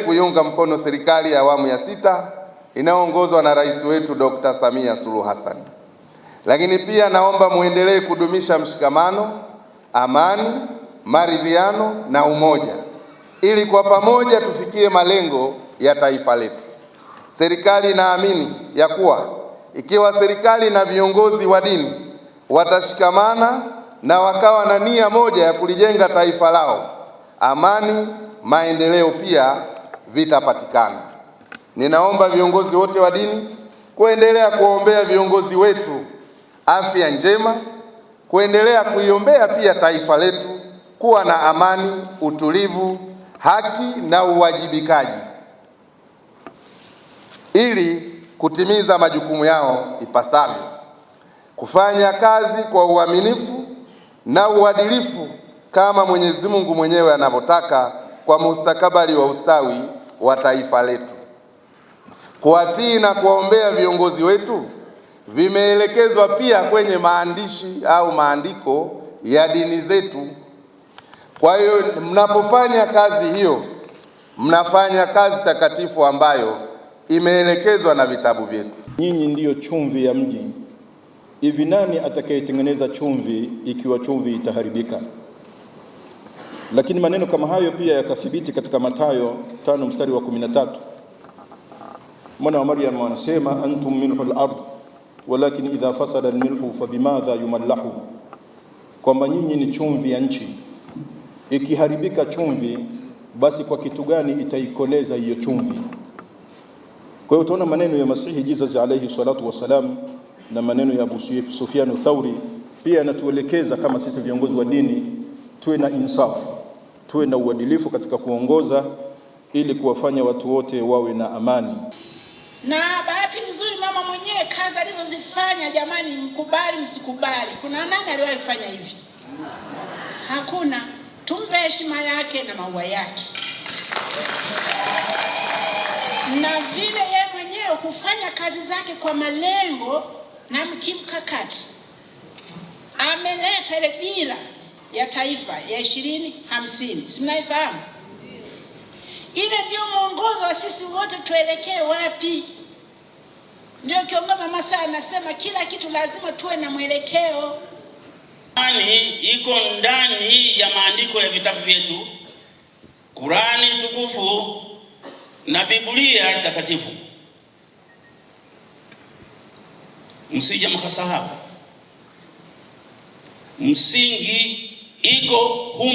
Kuiunga mkono serikali ya awamu ya sita inayoongozwa na rais wetu Dr. Samia Suluhu Hassan. Lakini pia naomba muendelee kudumisha mshikamano, amani, maridhiano na umoja ili kwa pamoja tufikie malengo ya taifa letu. Serikali inaamini ya kuwa ikiwa serikali na viongozi wa dini watashikamana na wakawa na nia moja ya kulijenga taifa lao, amani, maendeleo pia vitapatikana. Ninaomba viongozi wote wa dini kuendelea kuombea viongozi wetu afya njema, kuendelea kuiombea pia taifa letu kuwa na amani, utulivu, haki na uwajibikaji ili kutimiza majukumu yao ipasavyo, kufanya kazi kwa uaminifu na uadilifu kama Mwenyezi Mungu mwenyewe anavyotaka kwa mustakabali wa ustawi wa taifa letu. Kuwatii na kuwaombea viongozi wetu vimeelekezwa pia kwenye maandishi au maandiko ya dini zetu. Kwa hiyo mnapofanya kazi hiyo, mnafanya kazi takatifu ambayo imeelekezwa na vitabu vyetu. Nyinyi ndiyo chumvi ya mji. Hivi nani atakayetengeneza chumvi ikiwa chumvi itaharibika? Lakini maneno kama hayo pia yakathibiti katika Mathayo 5:13. Mwana wa Maryam anasema antum milhu al-ard walakin idha fasada al-milhu fabimadha yumallahu, kwamba nyinyi ni chumvi ya nchi. Ikiharibika chumvi, basi kwa kitu gani itaikoleza hiyo chumvi? Kwa hiyo utaona maneno ya Masihi Jesus alayhi salatu wasalam na maneno ya Abu Sufyan Thauri pia yanatuelekeza kama sisi viongozi wa dini tuwe na insafu, tuwe na uadilifu katika kuongoza ili kuwafanya watu wote wawe na amani. Na bahati nzuri mama mwenyewe kazi alizozifanya, jamani, mkubali msikubali, kuna nani aliwahi kufanya hivi? Hakuna. Tumpe heshima yake na maua yake. Na vile yeye mwenyewe kufanya kazi zake kwa malengo na kimkakati, ameleta ile dira ya taifa ya 2050. Si mnaifahamu? Ile ndio mwongozo wa sisi wote tuelekee wapi. Ndio kiongozi Masa anasema kila kitu lazima tuwe na mwelekeo. Amani iko ndani ya maandiko ya vitabu vyetu, Qurani tukufu na Biblia takatifu. Msije mkasahau, msingi iko humo.